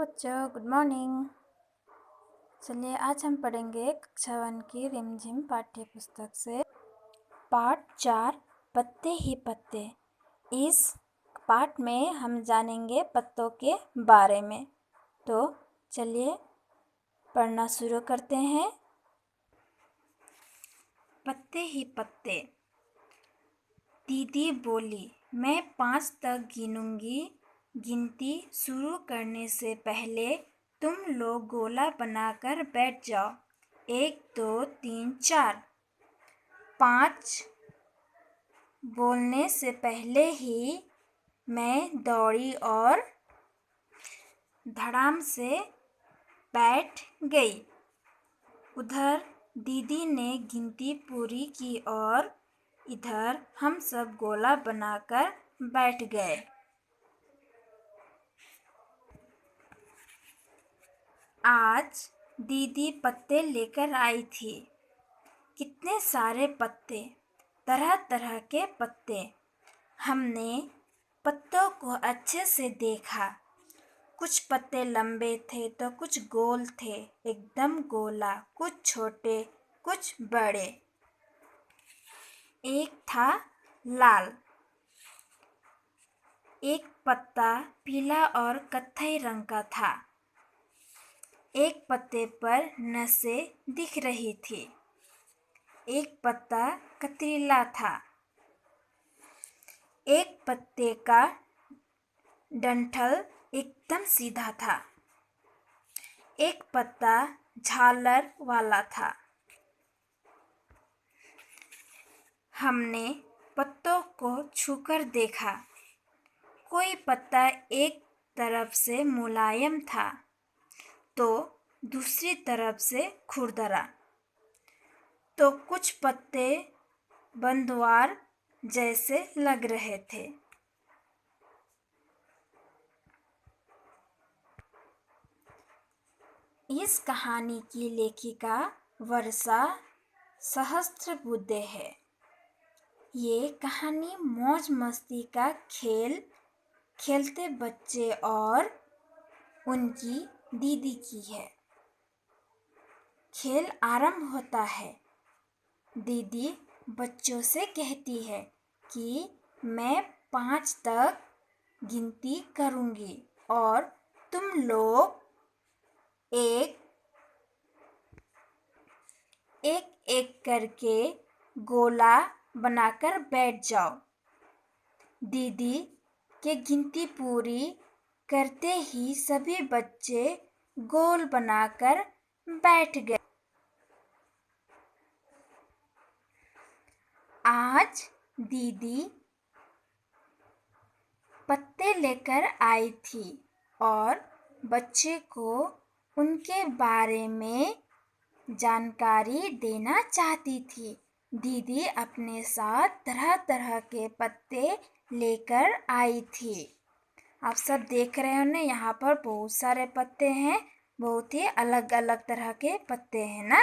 बच्चों good morning. चलिए आज हम पढ़ेंगे कक्षा 1 की रिमझिम पाठ्य पुस्तक से पाठ 4 पत्ते ही पत्ते। इस पाठ में हम जानेंगे पत्तों के बारे में। तो चलिए पढ़ना शुरू करते हैं। पत्ते ही पत्ते। दीदी बोली, मैं 5 तक गिनूंगी। गिनती शुरू करने से पहले तुम लोग गोला बनाकर बैठ जाओ। 1 2 3 4। 5 बोलने से पहले ही मैं दौड़ी और धड़ाम से बैठ गई। उधर दीदी ने गिनती पूरी की और इधर हम सब गोला बनाकर बैठ गए। आज दीदी पत्ते लेकर आई थी। कितने सारे पत्ते, तरह तरह के पत्ते। हमने पत्तों को अच्छे से देखा। कुछ पत्ते लंबे थे तो कुछ गोल थे, एकदम गोला। कुछ छोटे कुछ बड़े। एक था लाल। एक पत्ता पीला और कत्थई रंग का था। एक पत्ते पर नसें दिख रही थी। एक पत्ता कतरीला था। एक पत्ते का डंठल एकदम सीधा था। एक पत्ता झालर वाला था। हमने पत्तों को छूकर देखा। कोई पत्ता एक तरफ से मुलायम था तो दूसरी तरफ से खुरदरा। तो कुछ पत्ते बंदवार जैसे लग रहे थे। इस कहानी की लेखिका वर्षा सहस्त्रबुद्धे है। ये कहानी मौज मस्ती का खेल खेलते बच्चे और उनकी दीदी की है। खेल आरंभ होता है। दीदी बच्चों से कहती है कि मैं 5 तक गिनती करूंगी और तुम लोग एक एक करके गोला बनाकर बैठ जाओ। दीदी के गिनती पूरी करते ही सभी बच्चे गोल बनाकर बैठ गए। आज दीदी पत्ते लेकर आई थी और बच्चे को उनके बारे में जानकारी देना चाहती थी। दीदी अपने साथ तरह तरह के पत्ते लेकर आई थी। आप सब देख रहे हो ना, यहाँ पर बहुत सारे पत्ते हैं। बहुत ही अलग अलग तरह के पत्ते हैं ना।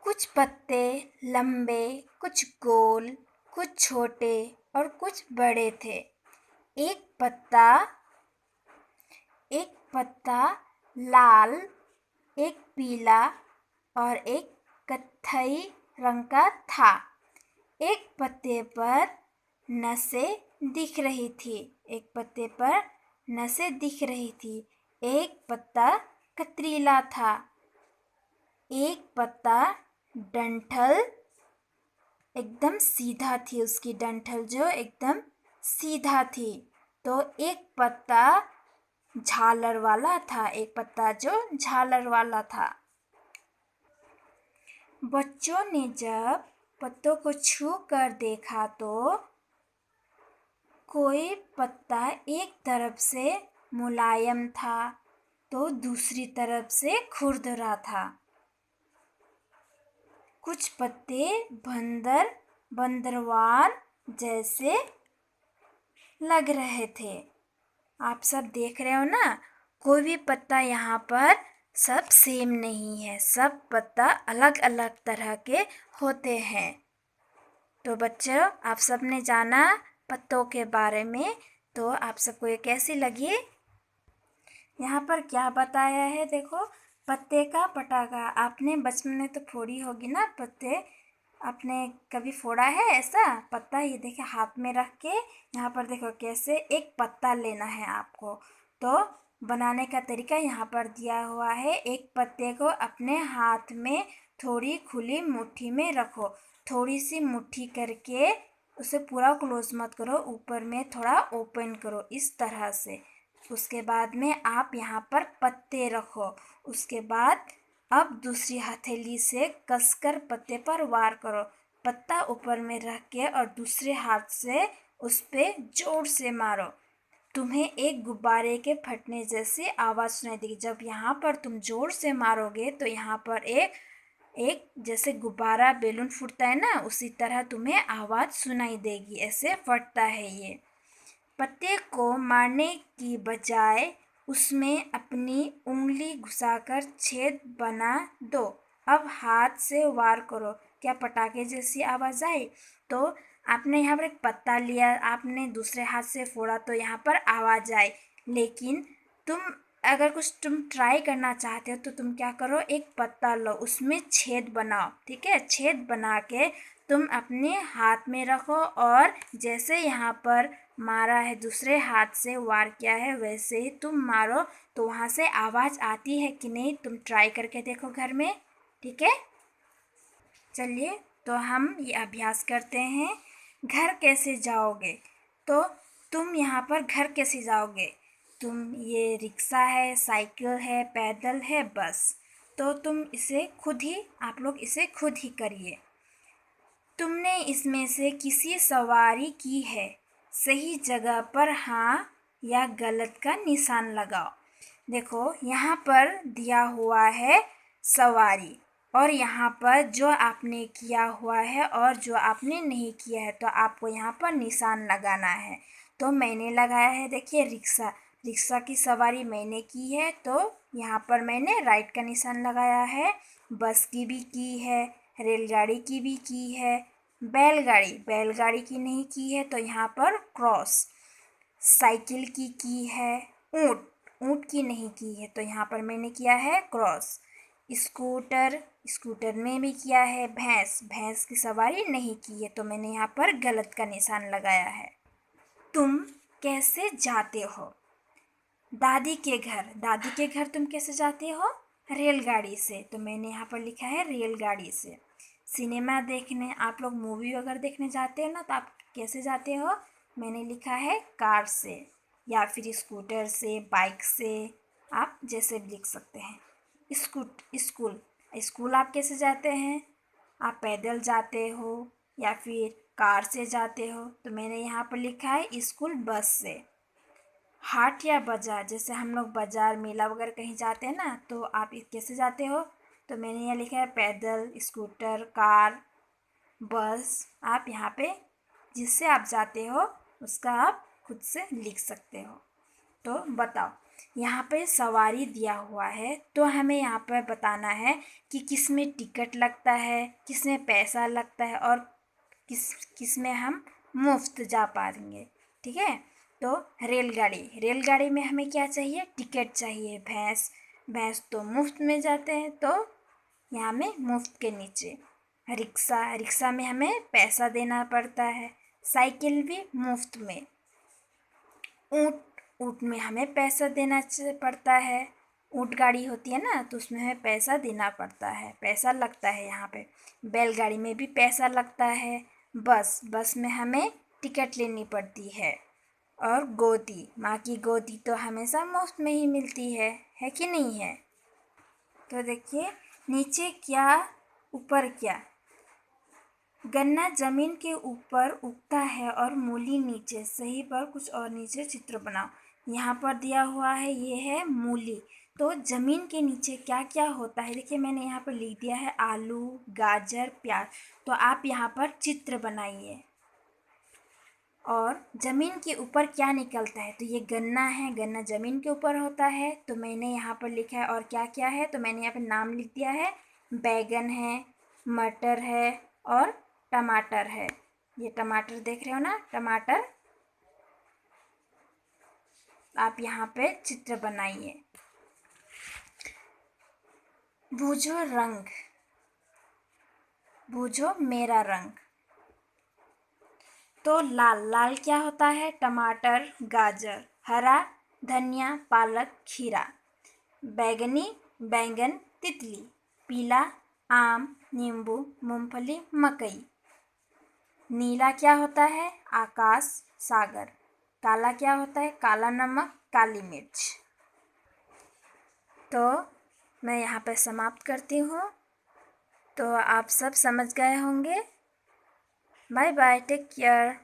कुछ पत्ते लंबे, कुछ गोल, कुछ छोटे और कुछ बड़े थे। एक पत्ता लाल, एक पीला और एक कत्थई रंग का था। एक पत्ते पर नसें दिख रही थी। एक पत्ते पर नसें दिख रही थी। एक पत्ता कतरीला था। एक पत्ता डंठल एकदम सीधा थी, उसकी डंठल जो एकदम सीधा थी। तो एक पत्ता झालर वाला था। एक पत्ता जो झालर वाला था। बच्चों ने जब पत्तों को छू कर देखा तो कोई पत्ता एक तरफ से मुलायम था तो दूसरी तरफ से खुरदरा था। कुछ पत्ते बंदरवार जैसे लग रहे थे। आप सब देख रहे हो ना, कोई भी पत्ता यहाँ पर सब सेम नहीं है। सब पत्ता अलग अलग तरह के होते हैं। तो बच्चों, आप सब ने जाना पत्तों के बारे में। तो आप सबको ये कैसी लगी? यहाँ पर क्या बताया है देखो, पत्ते का पटाखा। आपने बचपन में तो फोड़ी होगी ना पत्ते, आपने कभी फोड़ा है ऐसा पत्ता? ये देखिए हाथ में रख के यहाँ पर देखो कैसे एक पत्ता लेना है आपको। तो बनाने का तरीका यहाँ पर दिया हुआ है। एक पत्ते को अपने हाथ में थोड़ी खुली मुट्ठी में रखो, थोड़ी सी मुट्ठी करके उसे पूरा क्लोज मत करो, ऊपर में थोड़ा ओपन करो इस तरह से। उसके बाद में आप यहाँ पर पत्ते रखो। उसके बाद अब दूसरी हथेली से कसकर पत्ते पर वार करो। पत्ता ऊपर में रख के और दूसरे हाथ से उस पे जोर से मारो। तुम्हें एक गुब्बारे के फटने जैसी आवाज़ सुनाई देगी। जब यहाँ पर तुम जोर से मारोगे तो यहाँ पर एक एक जैसे गुब्बारा बैलून फूटता है ना, उसी तरह तुम्हें आवाज़ सुनाई देगी। ऐसे फटता है ये। पत्ते को मारने की बजाय उसमें अपनी उंगली घुसाकर छेद बना दो। अब हाथ से वार करो। क्या पटाखे जैसी आवाज़ आई? तो आपने यहाँ पर एक पत्ता लिया, आपने दूसरे हाथ से फोड़ा तो यहाँ पर आवाज़ आई। लेकिन तुम अगर कुछ तुम ट्राई करना चाहते हो तो तुम क्या करो, एक पत्ता लो, उसमें छेद बनाओ। ठीक है, छेद बना के तुम अपने हाथ में रखो और जैसे यहाँ पर मारा है, दूसरे हाथ से वार किया है, वैसे ही तुम मारो। तो वहाँ से आवाज़ आती है कि नहीं, तुम ट्राई करके देखो घर में। ठीक है, चलिए तो हम ये अभ्यास करते हैं। घर कैसे जाओगे? तो तुम यहाँ पर घर कैसे जाओगे? तुम ये रिक्शा है, साइकिल है, पैदल है, बस। तो तुम इसे खुद ही, आप लोग इसे खुद ही करिए। तुमने इसमें से किसी सवारी की है, सही जगह पर हाँ या गलत का निशान लगाओ। देखो यहाँ पर दिया हुआ है सवारी, और यहाँ पर जो आपने किया हुआ है और जो आपने नहीं किया है, तो आपको यहाँ पर निशान लगाना है। तो मैंने लगाया है, देखिए रिक्शा, रिक्शा की सवारी मैंने की है, तो यहाँ पर मैंने राइट का निशान लगाया है। बस की है, रेलगाड़ी की भी की है, बैलगाड़ी, बैलगाड़ी की नहीं की है तो यहाँ पर क्रॉस। साइकिल की है, ऊँट, ऊँट की नहीं की है तो यहाँ पर मैंने किया है क्रॉस। स्कूटर, स्कूटर में भी किया है। भैंस, भैंस की सवारी नहीं की है तो मैंने यहाँ पर गलत का निशान लगाया है। तुम कैसे जाते हो? दादी के घर, दादी के घर तुम कैसे जाते हो? रेलगाड़ी से, तो मैंने यहाँ पर लिखा है रेलगाड़ी से। सिनेमा देखने, आप लोग मूवी अगर देखने जाते हो ना, तो आप कैसे जाते हो? मैंने लिखा है कार से, या फिर स्कूटर से, बाइक से, आप जैसे भी लिख सकते हैं। स्कूल, स्कूल आप कैसे जाते हैं? आप पैदल जाते हो या फिर कार से जाते हो? तो मैंने यहाँ पर लिखा है स्कूल बस से। हाट या बाज़ार, जैसे हम लोग बाज़ार, मेला वगैरह कहीं जाते हैं ना, तो आप कैसे जाते हो? तो मैंने यहाँ लिखा है पैदल, स्कूटर, कार, बस। आप यहाँ पे जिससे आप जाते हो उसका आप खुद से लिख सकते हो। तो बताओ, यहाँ पे सवारी दिया हुआ है तो हमें यहाँ पर बताना है कि किस में टिकट लगता है, किस में पैसा लगता है और किस में हम मुफ्त जा पाएंगे। ठीक है, तो रेलगाड़ी, रेलगाड़ी में हमें क्या चाहिए? टिकट चाहिए। भैंस, भैंस तो मुफ्त में जाते हैं तो यहाँ में मुफ्त के नीचे। रिक्शा, रिक्शा में हमें पैसा देना पड़ता है। साइकिल भी मुफ्त में। ऊँट, ऊँट में हमें पैसा देना पड़ता है। ऊँट गाड़ी होती है ना, तो उसमें हमें पैसा देना पड़ता है, पैसा लगता है यहाँ पे। बैलगाड़ी में भी पैसा लगता है। बस, बस में हमें टिकट लेनी पड़ती है। और गोदी, माँ की गोदी तो हमेशा मुफ्त में ही मिलती है कि नहीं है? तो देखिए, नीचे क्या ऊपर क्या। गन्ना जमीन के ऊपर उगता है और मूली नीचे। सही पर कुछ और नीचे चित्र बनाओ। यहाँ पर दिया हुआ है, ये है मूली। तो ज़मीन के नीचे क्या क्या होता है? देखिए मैंने यहाँ पर लिख दिया है आलू, गाजर, प्याज। तो आप यहाँ पर चित्र बनाइए। और ज़मीन के ऊपर क्या निकलता है? तो ये गन्ना है, गन्ना ज़मीन के ऊपर होता है तो मैंने यहाँ पर लिखा है। और क्या क्या है? तो मैंने यहाँ पर नाम लिख दिया है, बैगन है, मटर है और टमाटर है। ये टमाटर देख रहे हो ना, टमाटर। आप यहाँ पे चित्र बनाइए। बूझो रंग, बूझो मेरा रंग। तो लाल, लाल क्या होता है? टमाटर, गाजर। हरा, धनिया, पालक, खीरा। बैगनी, बैंगन, तितली। पीला, आम, नींबू, मूंगफली, मकई। नीला क्या होता है? आकाश, सागर। काला क्या होता है? काला नमक, काली मिर्च। तो मैं यहाँ पे समाप्त करती हूँ। तो आप सब समझ गए होंगे। Bye bye, take care.